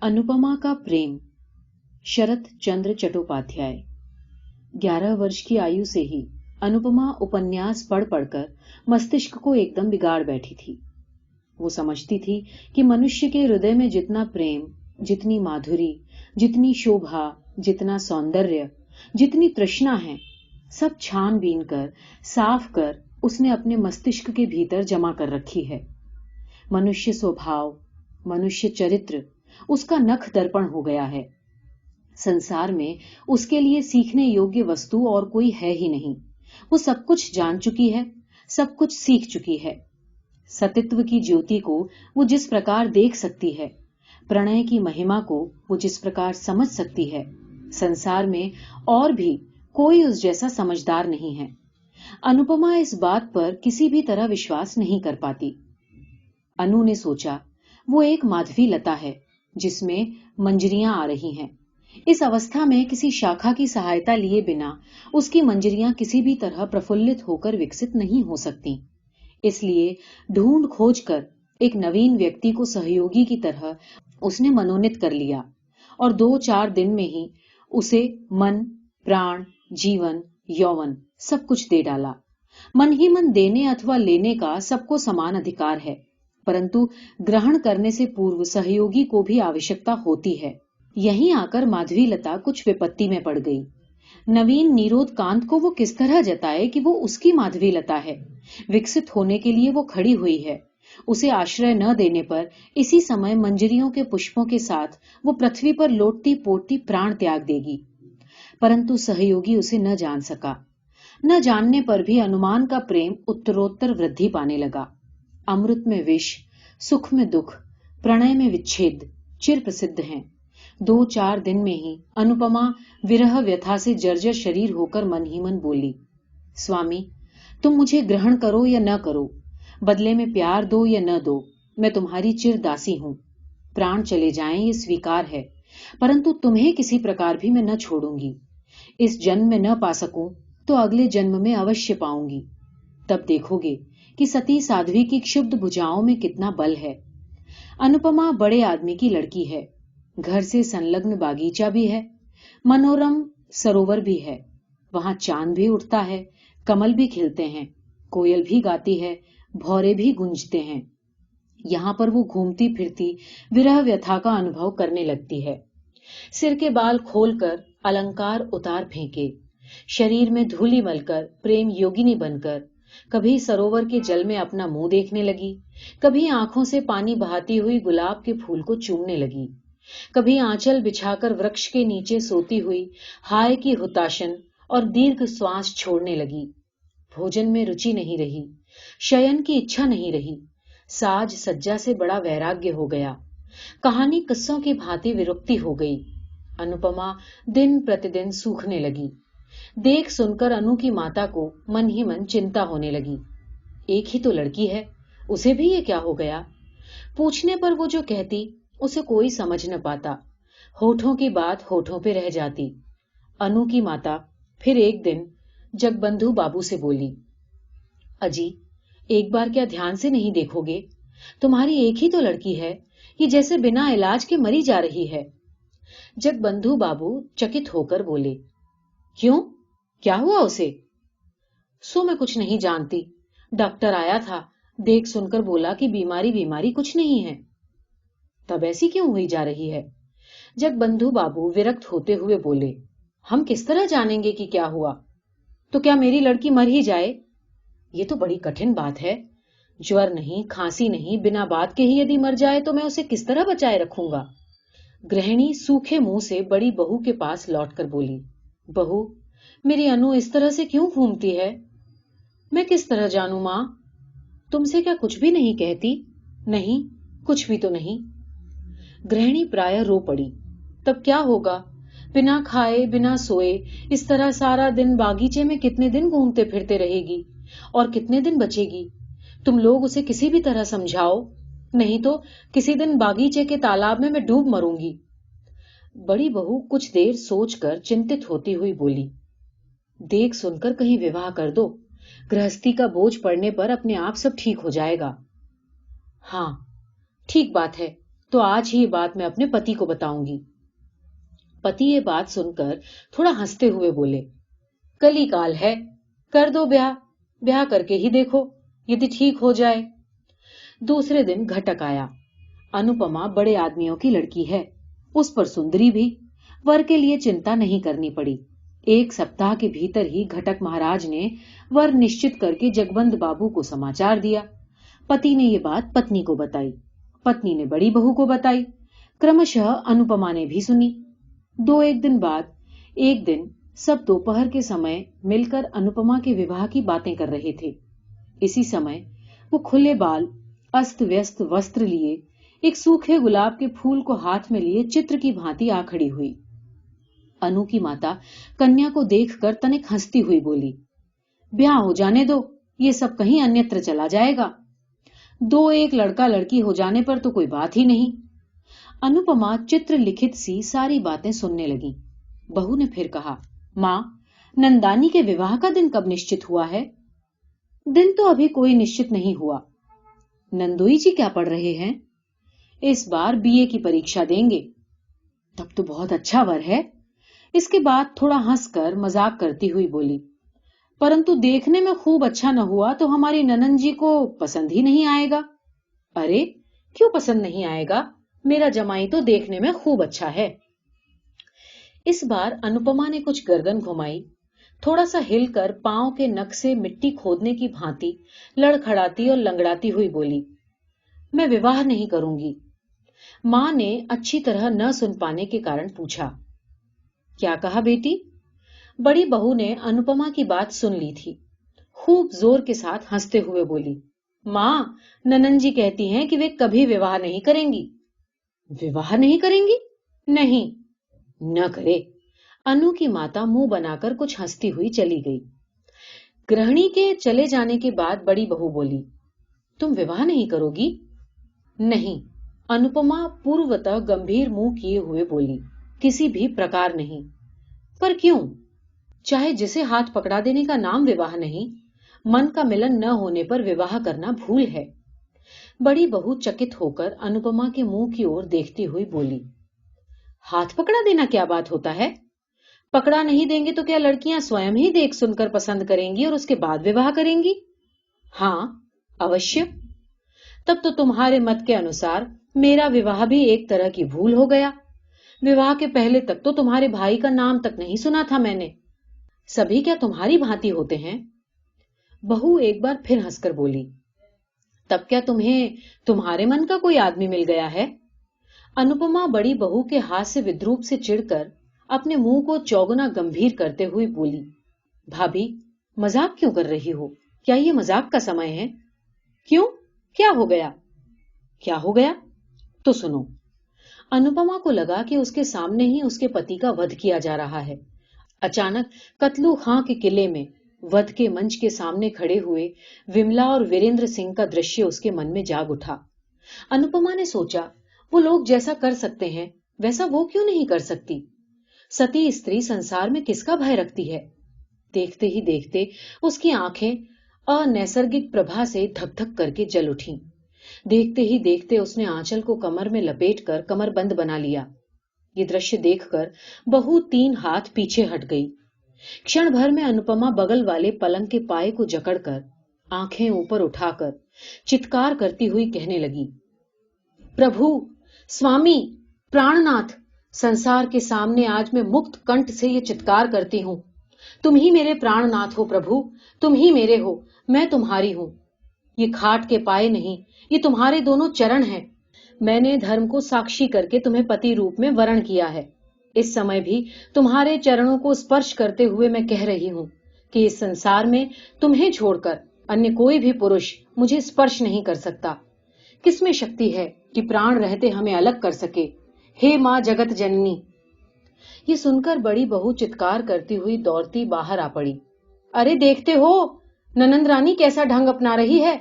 अनुपमा का प्रेम। शरत चंद्र चट्टोपाध्याय। 11 वर्ष की आयु से ही अनुपमा उपन्यास पढ़ पढ़कर मस्तिष्क को एकदम बिगाड़ बैठी थी। वो समझती थी कि मनुष्य के हृदय में जितना प्रेम, जितनी माधुरी, जितनी शोभा, जितना सौंदर्य, जितनी तृष्णा है, सब छानबीन कर, साफ कर उसने अपने मस्तिष्क के भीतर जमा कर रखी है। मनुष्य स्वभाव, मनुष्य चरित्र उसका नख दर्पण हो गया है। संसार में उसके लिए सीखने योग्य वस्तु और कोई है ही नहीं। वो सब कुछ जान चुकी है, सब कुछ सीख चुकी है। सतित्व की ज्योति को वो जिस प्रकार देख सकती है, प्रणय की महिमा को वो जिस प्रकार समझ सकती है, संसार में और भी कोई उस जैसा समझदार नहीं है। अनुपमा इस बात पर किसी भी तरह विश्वास नहीं कर पाती। अनु ने सोचा, वो एक माधवी लता है जिसमें मंजरियां आ रही हैं। इस अवस्था में किसी शाखा की सहायता लिए बिना उसकी मंजरियां किसी भी तरह प्रफुल्लित होकर विकसित नहीं हो सकती। इसलिए ढूंढ खोज कर एक नवीन व्यक्ति को सहयोगी की तरह उसने मनोनीत कर लिया और 2-4 दिन में ही उसे मन, प्राण, जीवन, यौवन सब कुछ दे डाला। मन ही मन देने अथवा लेने का सबको समान अधिकार है, परंतु ग्रहण करने से पूर्व सहयोगी को भी आवश्यकता होती है। यहीं आकर माधवी लता कुछ विपत्ति में पड़ गई। नवीन नीरोध कांत को वो किस तरह जताए कि वो उसकी माधवी लता है, विकसित होने के लिए वो खड़ी हुई है। उसे आश्रय न देने पर इसी समय मंजरियों के पुष्पों के साथ वो पृथ्वी पर लोटती पोटती प्राण त्याग देगी। परंतु सहयोगी उसे न जान सका। न जानने पर भी अनुमान का प्रेम उत्तरोत्तर वृद्धि पाने लगा। अमृत में विष, सुख में दुख, प्रणय में विच्छेद चिर प्रसिद्ध हैं। 2-4 दिन में ही अनुपमा विरह व्यथा से जर्जर शरीर होकर मन ही मन बोली, स्वामी, तुम मुझे ग्रहण करो या न करो, बदले में प्यार दो या न दो, मैं तुम्हारी चिर दासी हूं। प्राण चले जाएं ये स्वीकार है, परंतु तुम्हें किसी प्रकार भी मैं न छोड़ूंगी। इस जन्म में न पा सकूं तो अगले जन्म में अवश्य पाऊंगी। तब देखोगे कि सती साध्वी की क्षुब्ध भुजाओं में कितना बल है। अनुपमा बड़े आदमी की लड़की है, घर से संलग्न बागीचा भी है, मनोरम सरोवर भी है, वहां चांद भी उठता है, कमल भी खिलते हैं, कोयल भी गाती है, भौरे भी गूंजते हैं। यहां पर वो घूमती फिरती विरह व्यथा का अनुभव करने लगती है। सिर के बाल खोलकर अलंकार उतार फेंके, शरीर में धूलि मलकर प्रेम योगिनी बनकर कभी सरोवर के जल में अपना मुंह देखने लगी, कभी आंखों से पानी बहाती हुई गुलाब के फूल को चूमने लगी, कभी आंचल बिछाकर वृक्ष के नीचे सोती हुई हाय की हुताशन और दीर्घ श्वास छोड़ने लगी। भोजन में रुचि नहीं रही, शयन की इच्छा नहीं रही, साज सज्जा से बड़ा वैराग्य हो गया, कहानी किस्सों की भांति विरक्ति हो गई। अनुपमा दिन प्रतिदिन सूखने लगी। देख सुनकर अनु की माता को मन ही मन चिंता होने लगी। एक ही तो लड़की है, उसे भी ये क्या हो गया? पूछने पर वो जो कहती उसे कोई समझ न पाता। होठों की बात होठों पे रह जाती। अनु की माता फिर एक दिन जगबंधु बाबू से बोली, अजी, एक बार क्या ध्यान से नहीं देखोगे? तुम्हारी एक ही तो लड़की है, ये जैसे बिना इलाज के मरी जा रही है। जगबंधु बाबू चकित होकर बोले, क्यों, क्या हुआ उसे? सो मैं कुछ नहीं जानती, डॉक्टर आया था, देख सुनकर बोला कि बीमारी कुछ नहीं है। तब ऐसी क्यों हुई जा रही है? जगबंधु बाबू विरक्त होते हुए बोले, हम किस तरह जानेंगे कि क्या हुआ? तो क्या मेरी लड़की मर ही जाए? ये तो बड़ी कठिन बात है। ज्वर नहीं, खांसी नहीं, बिना बात के ही यदि मर जाए तो मैं उसे किस तरह बचाए रखूंगा? गृहिणी सूखे मुंह से बड़ी बहू के पास लौटकर बोली, बहू, मेरी अनु इस तरह से क्यों घूमती है? मैं किस तरह जानूं मां? तुमसे क्या कुछ भी नहीं कहती? नहीं, कुछ भी तो नहीं। गृहिणी प्राय रो पड़ी। तब क्या होगा? बिना खाए बिना सोए इस तरह सारा दिन बागीचे में कितने दिन घूमते फिरते रहेगी और कितने दिन बचेगी? तुम लोग उसे किसी भी तरह समझाओ, नहीं तो किसी दिन बागीचे के तालाब में मैं डूब मरूंगी। बड़ी बहू कुछ देर सोचकर चिंतित होती हुई बोली, देख सुनकर कहीं विवाह कर दो, गृहस्थी का बोझ पड़ने पर अपने आप सब ठीक हो जाएगा। हाँ, ठीक बात है, तो आज ही ये बात मैं अपने पति को बताऊंगी। पति ये बात सुनकर थोड़ा हंसते हुए बोले, कली काल है, कर दो ब्याह, ब्याह करके ही देखो, यदि ठीक हो जाए। दूसरे दिन घटक आया। अनुपमा बड़े आदमियों की लड़की है, उस पर सुंदरी भी, वर के लिए चिंता नहीं करनी पड़ी। 1 सप्ताह के भीतर ही घटक महाराज ने वर निश्चित करके जगबंद बाबू को समाचार दिया। पति ने ये बात पत्नी को बताई, पत्नी ने बड़ी बहू को बताई, क्रमशः अनुपमा ने भी सुनी। 2-1 दिन बाद एक दिन सब दोपहर के समय मिलकर अनुपमा के विवाह की बातें कर रहे थे। इसी समय वो खुले बाल, अस्त व्यस्त वस्त्र लिए, एक सूखे गुलाब के फूल को हाथ में लिए चित्र की भांति आ खड़ी हुई। अनु की माता कन्या को देखकर तनिक हंसती हुई बोली, ब्याह हो जाने दो, ये सब कहीं अन्यत्र चला जाएगा। 2-1 लड़का लड़की हो जाने पर तो कोई बात ही नहीं। अनुपमा चित्र लिखित सी सारी बातें सुनने लगी। बहू ने फिर कहा, मां, नंदानी के विवाह का दिन कब निश्चित हुआ है? दिन तो अभी कोई निश्चित नहीं हुआ। नंदोई जी क्या पढ़ रहे हैं? इस बार बीए की परीक्षा देंगे। तब तो बहुत अच्छा वर है। इसके बाद थोड़ा हंसकर मजाक करती हुई बोली, परंतु देखने में खूब अच्छा न हुआ तो हमारी ननंद जी को पसंद ही नहीं आएगा। अरे क्यों पसंद नहीं आएगा? मेरा जमाई तो देखने में खूब अच्छा है। इस बार अनुपमा ने कुछ गर्दन घुमाई, थोड़ा सा हिलकर पांव के नख से मिट्टी खोदने की भांति लड़खड़ाती और लंगड़ाती हुई बोली, मैं विवाह नहीं करूंगी। मां ने अच्छी तरह न सुन पाने के कारण पूछा, क्या कहा बेटी? बड़ी बहू ने अनुपमा की बात सुन ली थी। खूब जोर के साथ हंसते हुए बोली, मां, ननंद जी कहती हैं कि वे कभी विवाह नहीं करेंगी। विवाह नहीं करेंगी? नहीं। न करे। अनु की माता मुंह बनाकर कुछ हंसती हुई चली गई। गृहिणी के चले जाने के बाद बड़ी बहू बोली, तुम विवाह नहीं करोगी? नहीं। अनुपमा पूर्वतः गंभीर मुंह किए हुए बोली, किसी भी प्रकार नहीं। पर क्यों? चाहे जिसे हाथ पकड़ा देने का नाम विवाह नहीं, मन का मिलन न होने पर विवाह करना भूल है। बड़ी बहू चकित होकर अनुपमा के मुंह की ओर देखती हुई बोली, हाथ पकड़ा देना क्या बात होता है? पकड़ा नहीं देंगे तो क्या लड़कियां स्वयं ही देख सुनकर पसंद करेंगी और उसके बाद विवाह करेंगी? हाँ, अवश्य। तब तो तुम्हारे मत के अनुसार मेरा विवाह भी एक तरह की भूल हो गया। विवाह के पहले तक तो तुम्हारे भाई का नाम तक नहीं सुना था मैंने। सभी क्या तुम्हारी भांति होते हैं? बहू एक बार फिर हंसकर बोली, तब क्या तुम्हें तुम्हारे मन का कोई आदमी मिल गया है? अनुपमा बड़ी बहू के हास्य विद्रूप से चिढ़कर अपने मुंह को चौगुना गंभीर करते हुए बोली, भाभी, मजाक क्यों कर रही हो? क्या ये मजाक का समय है? क्यों, क्या हो गया? क्या हो गया? तो सुनो। अनुपमा को लगा कि उसके सामने ही उसके पति का वध किया जा रहा है। अचानक कतलू खां के किले में वध के मंच के सामने खड़े हुए विमला और वीरेंद्र सिंह का दृश्य उसके मन में जाग उठा। अनुपमा ने सोचा, वो लोग जैसा कर सकते हैं वैसा वो क्यों नहीं कर सकती? सती स्त्री संसार में किसका भय रखती है? देखते ही देखते उसकी आंखें अनैसर्गिक प्रभा से धक धक करके जल उठी। देखते ही देखते उसने आंचल को कमर में लपेटकर कमरबंद बना लिया। ये दृश्य देखकर बहू 3 हाथ पीछे हट गई। क्षण भर में अनुपमा बगल वाले पलंग के पाए को जकड़कर आंखें ऊपर उठाकर चित्कार करती हुई कहने लगी, प्रभु, स्वामी, प्राणनाथ, संसार के सामने आज मैं मुक्त कंठ से ये चित्कार करती हूं, तुम ही मेरे प्राणनाथ हो प्रभु, तुम ही मेरे हो, मैं तुम्हारी हूं। ये खाट के पाए नहीं, ये तुम्हारे दोनों चरण हैं। मैंने धर्म को साक्षी करके तुम्हें पति रूप में वरण किया है। इस समय भी तुम्हारे चरणों को स्पर्श करते हुए मैं कह रही हूं कि इस संसार में तुम्हें छोड़कर अन्य कोई भी पुरुष मुझे स्पर्श नहीं कर सकता। किसमें शक्ति है कि प्राण रहते हमें अलग कर सके? हे मां जगत जननी। ये सुनकर बड़ी बहू चित्कार करती हुई दौड़ती बाहर आ पड़ी। अरे देखते हो ननंद रानी कैसा ढंग अपना रही है।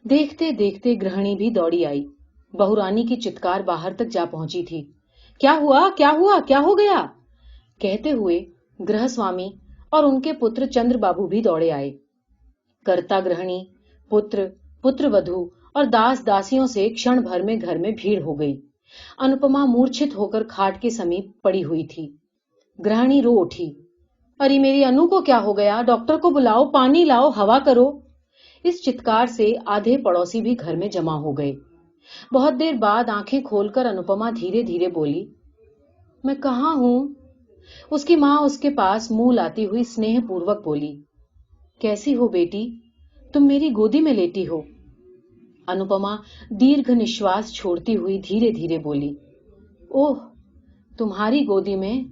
देखते देखते गृहिणी भी दौड़ी आई। बहुरानी की चित्कार बाहर तक जा पहुंची थी। क्या हुआ, क्या हुआ, क्या हो गया? कहते हुए गृह स्वामी और उनके पुत्र चंद्र बाबू भी दौड़े आए। कर्ता गृहिणी, पुत्र, पुत्रवधू और दास दासियों से क्षण भर में घर में भीड़ हो गई। अनुपमा मूर्छित होकर खाट के समीप पड़ी हुई थी। गृहिणी रो उठी। अरे मेरी अनु को क्या हो गया? डॉक्टर को बुलाओ, पानी लाओ, हवा करो। इस चित्कार से आधे पड़ोसी भी घर में जमा हो गए। बहुत देर बाद आंखें खोलकर अनुपमा धीरे धीरे बोली, मैं कहाँ हूं? उसकी मां उसके पास मुंह लाती हुई स्नेहपूर्वक बोली, कैसी हो बेटी? तुम मेरी गोदी में लेटी हो। अनुपमा दीर्घ निश्वास छोड़ती हुई धीरे धीरे बोली, ओह, तुम्हारी गोदी में?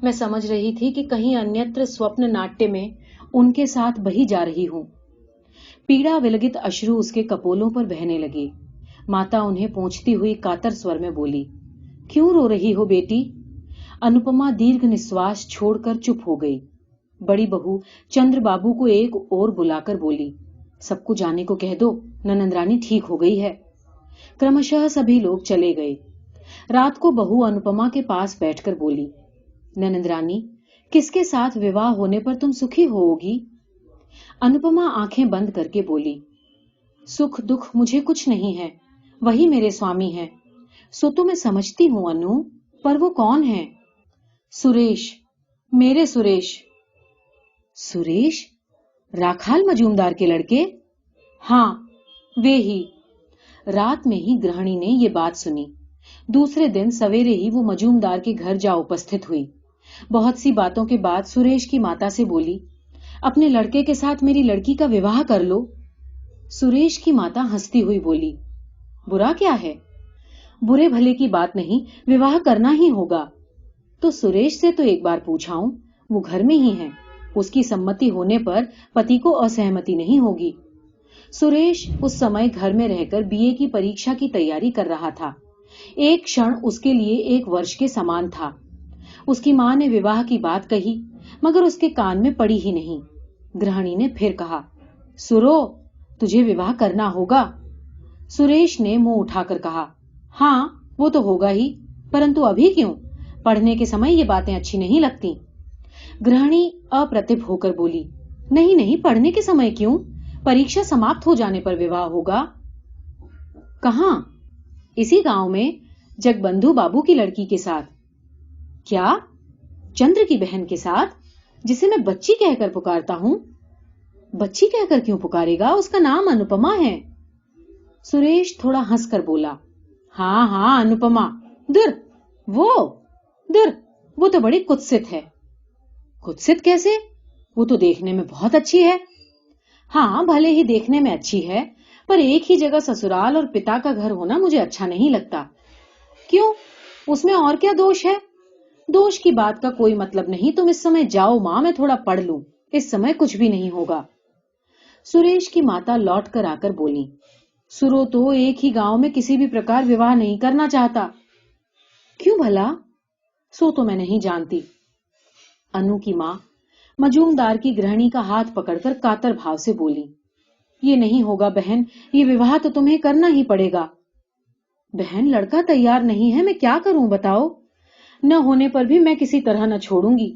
मैं समझ रही थी कि कहीं अन्यत्र स्वप्न नाट्य में उनके साथ बही जा रही हूं। पीड़ा विलगित अश्रु उसके कपोलों पर बहने लगे। माता उन्हें पोंछती हुई कातर स्वर में बोली, क्यों रो रही हो बेटी? अनुपमा दीर्घ निश्वास छोड़कर चुप हो गई। बड़ी बहू चंद्रबाबू को एक ओर बुलाकर बोली, सबको जाने को कह दो, ननंदरानी ठीक हो गई है। क्रमशः सभी लोग चले गए। रात को बहू अनुपमा के पास बैठकर बोली, ननंदरानी, किसके साथ विवाह होने पर तुम सुखी होगी? अनुपमा आंखें बंद करके बोली, सुख दुख मुझे कुछ नहीं है, वही मेरे स्वामी हैं। सो तो मैं समझती हूं अनु, पर वो कौन है? सुरेश, मेरे सुरेश। सुरेश? राखाल मजूमदार के लड़के? हाँ, वे ही। रात में ही गृहिणी ने ये बात सुनी। दूसरे दिन सवेरे ही वो मजूमदार के घर जा उपस्थित हुई। बहुत सी बातों के बाद सुरेश की माता से बोली, अपने लड़के के साथ मेरी लड़की का विवाह कर लो। सुरेश की माता हंसती हुई बोली, बुरा क्या है? बुरे भले की बात नहीं, विवाह करना ही होगा। तो सुरेश से तो एक बार पूछाऊं, वो घर में ही है, उसकी सम्मति होने पर पति को असहमति नहीं होगी। सुरेश उस समय घर में रहकर बीए की परीक्षा की तैयारी कर रहा था। एक क्षण उसके लिए एक वर्ष के समान था। उसकी मां ने विवाह की बात कही, मगर उसके कान में पड़ी ही नहीं। गृहिणी ने फिर कहा, सुरो, तुझे विवाह करना होगा। सुरेश ने मुंह उठाकर कहा, हाँ, वो तो होगा ही, परंतु अभी क्यों? पढ़ने के समय ये बातें अच्छी नहीं लगती। गृहिणी अप्रतिभ होकर बोली, नहीं नहीं, पढ़ने के समय क्यों? परीक्षा समाप्त हो जाने पर विवाह होगा। कहां? इसी गांव में, जगबंधु बाबू की लड़की के साथ। क्या? चंद्र की बहन के साथ, जिसे मैं बच्ची कहकर पुकारता हूं? बच्ची कहकर क्यों पुकारेगा? उसका नाम अनुपमा है। सुरेश थोड़ा हंसकर बोला, हाँ हाँ, अनुपमा। दुर, वो तो बड़ी कुत्सित है। कुत्सित कैसे? वो तो देखने में बहुत अच्छी है। हाँ, भले ही देखने में अच्छी है, पर एक ही जगह ससुराल और पिता का घर होना मुझे अच्छा नहीं लगता। क्यों? उसमें और क्या दोष है? दोष की बात का कोई मतलब नहीं। तुम इस समय जाओ मां, मैं थोड़ा पढ़ लूं। इस समय कुछ भी नहीं होगा। सुरेश की माता लौट कर आकर बोली, सुरो तो एक ही गांव में किसी भी प्रकार विवाह नहीं करना चाहता। क्यों भला? सो तो मैं नहीं जानती। अनु की मां मजूमदार की गृहिणी का हाथ पकड़कर कातर भाव से बोली, ये नहीं होगा बहन, ये विवाह तो तुम्हें करना ही पड़ेगा। बहन, लड़का तैयार नहीं है, मैं क्या करूं बताओ? न होने पर भी मैं किसी तरह न छोड़ूंगी।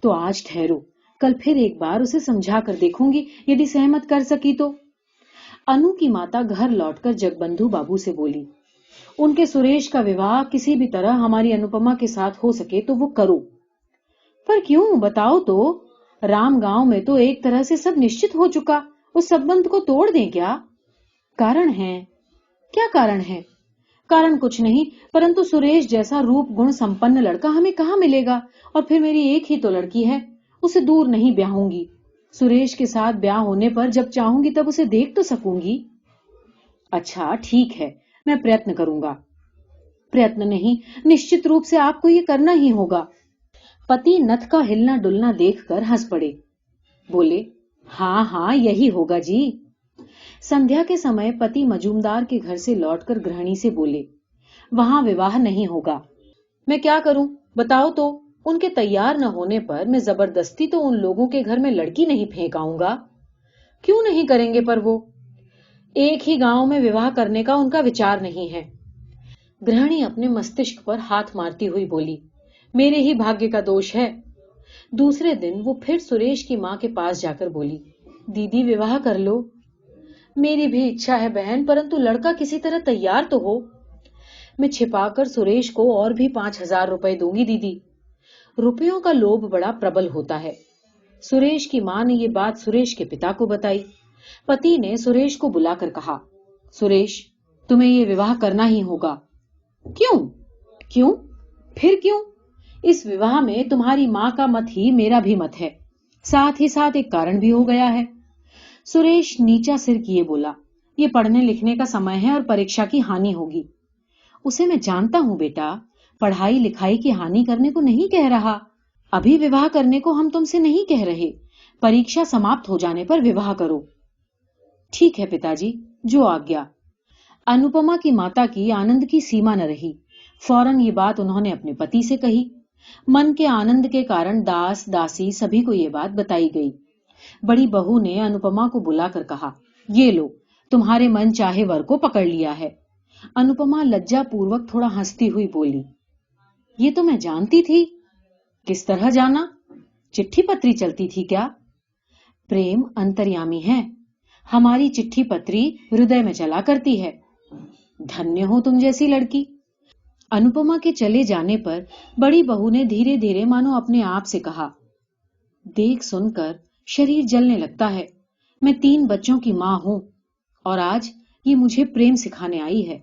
तो आज ठहरो, कल फिर एक बार उसे समझा कर देखूंगी, यदि सहमत कर सकी तो। अनु की माता घर लौटकर जगबंधु बाबू से बोली, उनके सुरेश का विवाह किसी भी तरह हमारी अनुपमा के साथ हो सके तो वो करो। पर क्यों बताओ तो? राम गांव में तो एक तरह से सब निश्चित हो चुका, उस संबंध को तोड़ दें क्या? कारण है? क्या कारण है? कारण कुछ नहीं, परंतु सुरेश जैसा रूप गुण संपन्न लड़का हमें कहाँ मिलेगा? और फिर मेरी एक ही तो लड़की है, उसे दूर नहीं ब्याहूंगी। सुरेश के साथ ब्याह होने पर जब चाहूंगी तब उसे देख तो सकूंगी। अच्छा ठीक है, मैं प्रयत्न करूंगा। प्रयत्न नहीं, निश्चित रूप से आपको ये करना ही होगा। पति नथ का हिलना डुलना देखकर हंस पड़े। बोले, हाँ हाँ, यही होगा जी। संध्या के समय पति मजूमदार के घर से लौटकर गृहिणी से बोले, वहां विवाह नहीं होगा। मैं क्या करूं बताओ तो? उनके तैयार न होने पर मैं जबरदस्ती तो उन लोगों के घर में लड़की नहीं फेंक आऊंगा। क्यों नहीं करेंगे? पर वो एक ही गांव में विवाह करने का उनका विचार नहीं है। गृहिणी अपने मस्तिष्क पर हाथ मारती हुई बोली, मेरे ही भाग्य का दोष है। दूसरे दिन वो फिर सुरेश की मां के पास जाकर बोली, दीदी विवाह कर लो। मेरी भी इच्छा है बहन, परंतु लड़का किसी तरह तैयार तो हो। मैं छिपाकर सुरेश को और भी 5,000 रुपए दूंगी दीदी। रुपयों का लोभ बड़ा प्रबल होता है। सुरेश की मां ने ये बात सुरेश के पिता को बताई। पति ने सुरेश को बुलाकर कहा, सुरेश, तुम्हें ये विवाह करना ही होगा। क्यों? क्यों? फिर क्यों? इस विवाह में तुम्हारी मां का मत ही मेरा भी मत है। साथ ही साथ एक कारण भी हो गया है। सुरेश नीचा सिर किए बोला, ये पढ़ने लिखने का समय है और परीक्षा की हानि होगी। उसे मैं जानता हूं बेटा, पढ़ाई लिखाई की हानि करने को नहीं कह रहा। अभी विवाह करने को हम तुमसे नहीं कह रहे। परीक्षा समाप्त हो जाने पर विवाह करो। ठीक है पिताजी, जो आज्ञा। अनुपमा की माता की आनंद की सीमा न रही। फौरन ये बात उन्होंने अपने पति से कही। मन के आनंद के कारण दास दासी सभी को ये बात बताई गई। बड़ी बहू ने अनुपमा को बुलाकर कहा, ये लो, तुम्हारे मन चाहे वर को पकड़ लिया है। अनुपमा लज्जा पूर्वक थोड़ा हंसती हुई बोली, ये तो मैं जानती थी। किस तरह जाना? चिट्ठी पत्री चलती थी क्या? प्रेम अंतर्यामी है। हमारी चिट्ठी पत्री हृदय में चला करती है। धन्य हो तुम जैसी लड़की। अनुपमा के चले जाने पर बड़ी बहू ने धीरे धीरे मानो अपने आप से कहा, देख सुनकर शरीर जलने लगता है। मैं 3 बच्चों की मां हूं और आज ये मुझे प्रेम सिखाने आई है।